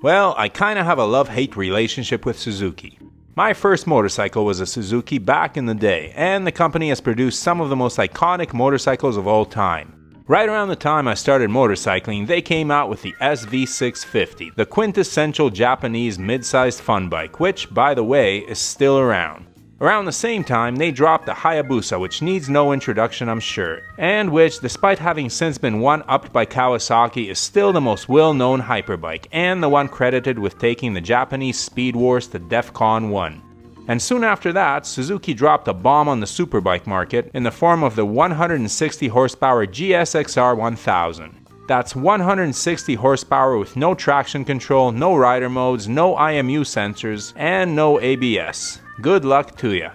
Well, I kinda have a love-hate relationship with Suzuki. My first motorcycle was a Suzuki back in the day, and the company has produced some of the most iconic motorcycles of all time. Right around the time I started motorcycling, they came out with the SV650, the quintessential Japanese mid-sized fun bike, which, by the way, is still around. Around the same time, they dropped the Hayabusa, which needs no introduction, I'm sure, and which, despite having since been one-upped by Kawasaki, is still the most well-known hyperbike, and the one credited with taking the Japanese speed wars to DEFCON 1. And soon after that, Suzuki dropped a bomb on the superbike market in the form of the 160 horsepower GSXR 1000. That's 160 horsepower with no traction control, no rider modes, no IMU sensors, and no ABS. Good luck to ya.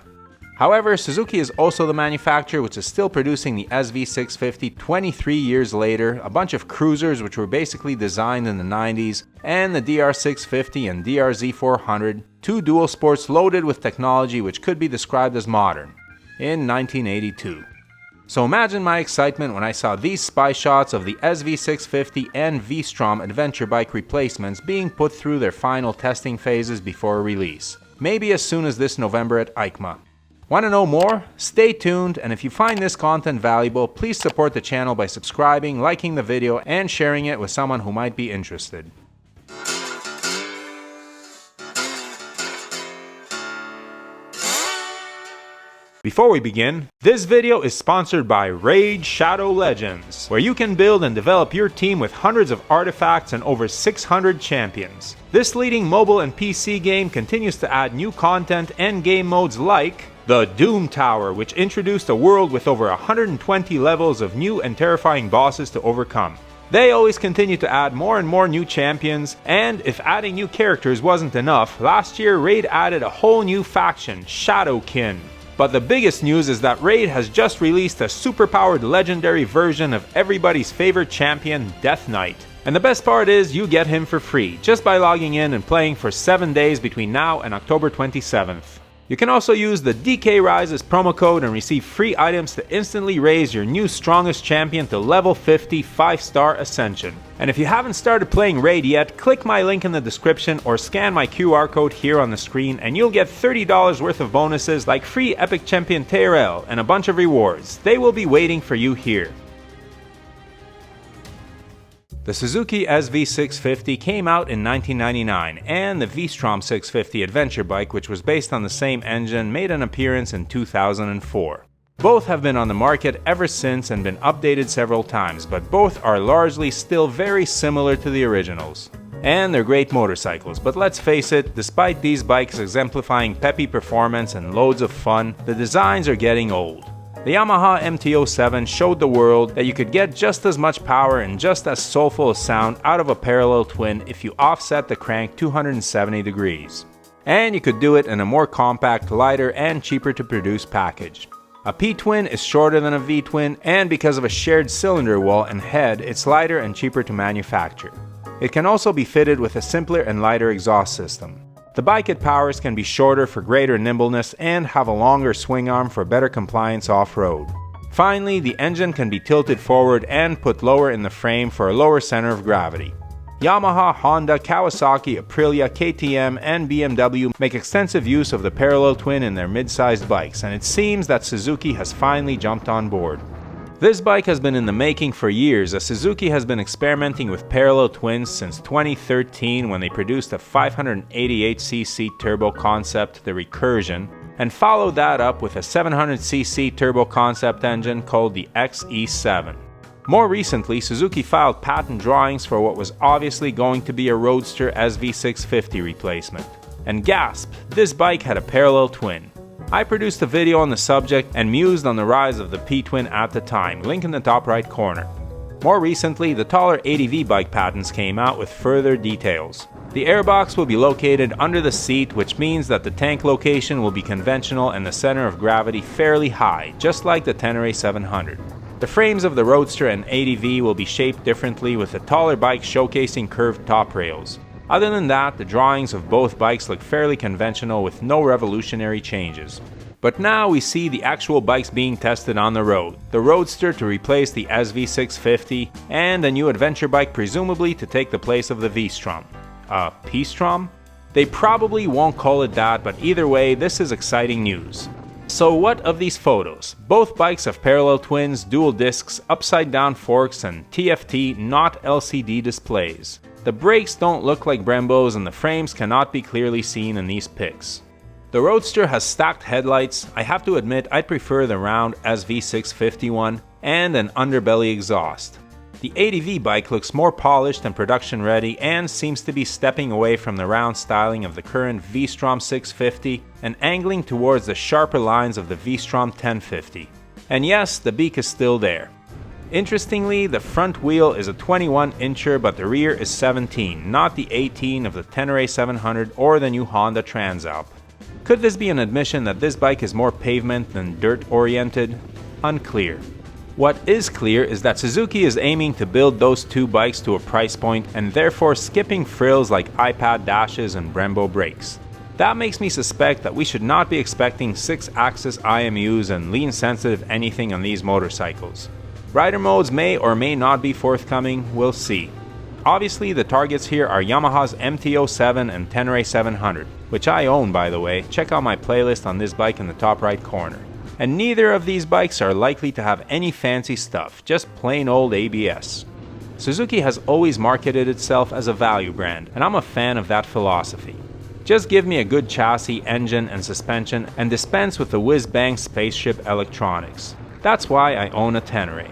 However, Suzuki is also the manufacturer which is still producing the SV650 23 years later, a bunch of cruisers which were basically designed in the 90s, and the DR650 and DRZ400, two dual sports loaded with technology which could be described as modern, in 1982. So imagine my excitement when I saw these spy shots of the SV650 and V-Strom adventure bike replacements being put through their final testing phases before release. Maybe as soon as this November at EICMA. Want to know more? Stay tuned, and if you find this content valuable, please support the channel by subscribing, liking the video, and sharing it with someone who might be interested. Before we begin, this video is sponsored by Raid Shadow Legends, where you can build and develop your team with hundreds of artifacts and over 600 champions. This leading mobile and PC game continues to add new content and game modes like the Doom Tower, which introduced a world with over 120 levels of new and terrifying bosses to overcome. They always continue to add more and more new champions, and if adding new characters wasn't enough, last year Raid added a whole new faction, Shadowkin. But the biggest news is that Raid has just released a superpowered legendary version of everybody's favorite champion, Death Knight. And the best part is you get him for free, just by logging in and playing for 7 days between now and October 27th. You can also use the DK Rises promo code and receive free items to instantly raise your new strongest champion to level 50 5-star Ascension. And if you haven't started playing Raid yet, click my link in the description or scan my QR code here on the screen and you'll get $30 worth of bonuses like free Epic Champion TRL and a bunch of rewards. They will be waiting for you here. The Suzuki SV650 came out in 1999, and the V-Strom 650 adventure bike, which was based on the same engine, made an appearance in 2004. Both have been on the market ever since and been updated several times, but both are largely still very similar to the originals. And they're great motorcycles, but let's face it, despite these bikes exemplifying peppy performance and loads of fun, the designs are getting old. The Yamaha MT-07 showed the world that you could get just as much power and just as soulful a sound out of a parallel twin if you offset the crank 270 degrees. And you could do it in a more compact, lighter, and cheaper to produce package. A P-twin is shorter than a V-twin, and because of a shared cylinder wall and head, it's lighter and cheaper to manufacture. It can also be fitted with a simpler and lighter exhaust system. The bike it powers can be shorter for greater nimbleness and have a longer swing arm for better compliance off-road. Finally, the engine can be tilted forward and put lower in the frame for a lower center of gravity. Yamaha, Honda, Kawasaki, Aprilia, KTM, and BMW make extensive use of the parallel twin in their mid-sized bikes, and it seems that Suzuki has finally jumped on board. This bike has been in the making for years, as Suzuki has been experimenting with parallel twins since 2013 when they produced a 588cc turbo concept, the Recursion, and followed that up with a 700cc turbo concept engine called the XE7. More recently, Suzuki filed patent drawings for what was obviously going to be a Roadster SV650 replacement. And gasp, this bike had a parallel twin. I produced a video on the subject and mused on the rise of the P-twin at the time, link in the top right corner. More recently, the taller ADV bike patents came out with further details. The airbox will be located under the seat, which means that the tank location will be conventional and the center of gravity fairly high, just like the Tenere 700. The frames of the Roadster and ADV will be shaped differently, with the taller bike showcasing curved top rails. Other than that, the drawings of both bikes look fairly conventional with no revolutionary changes. But now we see the actual bikes being tested on the road. The Roadster to replace the SV650, and a new adventure bike presumably to take the place of the V-Strom. A P-Strom? They probably won't call it that, but either way, this is exciting news. So what of these photos? Both bikes have parallel twins, dual discs, upside down forks, and TFT, not LCD displays. The brakes don't look like Brembos and the frames cannot be clearly seen in these pics. The Roadster has stacked headlights. I have to admit I'd prefer the round SV650 one, and an underbelly exhaust. The ADV bike looks more polished and production ready and seems to be stepping away from the round styling of the current V-Strom 650 and angling towards the sharper lines of the V-Strom 1050. And yes, the beak is still there. Interestingly, the front wheel is a 21-incher but the rear is 17, not the 18 of the Tenere 700 or the new Honda Transalp. Could this be an admission that this bike is more pavement than dirt oriented? Unclear. What is clear is that Suzuki is aiming to build those two bikes to a price point and therefore skipping frills like iPad dashes and Brembo brakes. That makes me suspect that we should not be expecting 6-axis IMUs and lean-sensitive anything on these motorcycles. Rider modes may or may not be forthcoming, we'll see. Obviously, the targets here are Yamaha's MT-07 and Tenere 700, which I own by the way. Check out my playlist on this bike in the top right corner. And neither of these bikes are likely to have any fancy stuff, just plain old ABS. Suzuki has always marketed itself as a value brand, and I'm a fan of that philosophy. Just give me a good chassis, engine, and suspension, and dispense with the whiz-bang spaceship electronics. That's why I own a Tenere.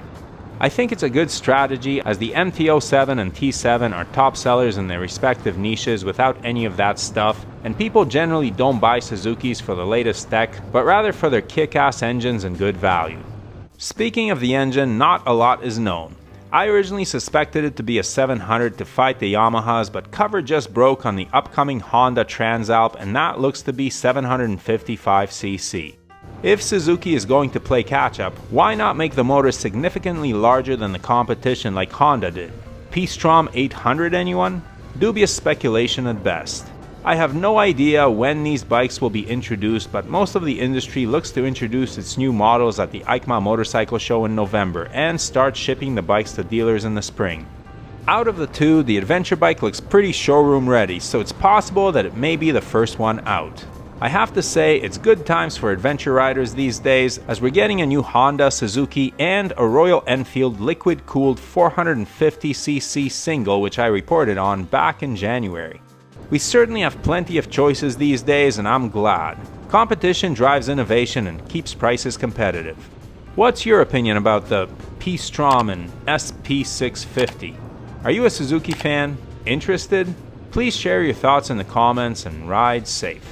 I think it's a good strategy as the MT-07 and T7 are top sellers in their respective niches without any of that stuff, and people generally don't buy Suzukis for the latest tech, but rather for their kick-ass engines and good value. Speaking of the engine, not a lot is known. I originally suspected it to be a 700 to fight the Yamahas, but cover just broke on the upcoming Honda Transalp and that looks to be 755cc. If Suzuki is going to play catch-up, why not make the motor significantly larger than the competition like Honda did? P-Strom 800 anyone? Dubious speculation at best. I have no idea when these bikes will be introduced, but most of the industry looks to introduce its new models at the EICMA Motorcycle Show in November and start shipping the bikes to dealers in the spring. Out of the two, the adventure bike looks pretty showroom ready, so it's possible that it may be the first one out. I have to say, it's good times for adventure riders these days as we're getting a new Honda, Suzuki, and a Royal Enfield liquid-cooled 450cc single which I reported on back in January. We certainly have plenty of choices these days and I'm glad. Competition drives innovation and keeps prices competitive. What's your opinion about the P-Strom and SP650? Are you a Suzuki fan? Interested? Please share your thoughts in the comments and ride safe.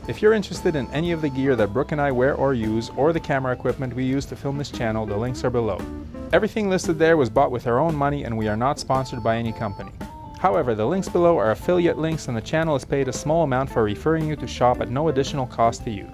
If you're interested in any of the gear that Brooke and I wear or use, or the camera equipment we use to film this channel, the links are below. Everything listed there was bought with our own money and we are not sponsored by any company. However, the links below are affiliate links and the channel is paid a small amount for referring you to shop at no additional cost to you.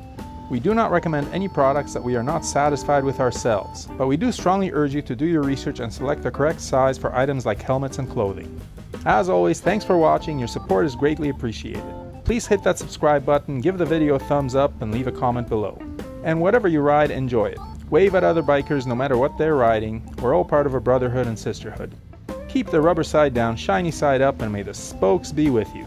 We do not recommend any products that we are not satisfied with ourselves, but we do strongly urge you to do your research and select the correct size for items like helmets and clothing. As always, thanks for watching, your support is greatly appreciated. Please hit that subscribe button, give the video a thumbs up, and leave a comment below. And whatever you ride, enjoy it. Wave at other bikers no matter what they're riding. We're all part of a brotherhood and sisterhood. Keep the rubber side down, shiny side up, and may the spokes be with you.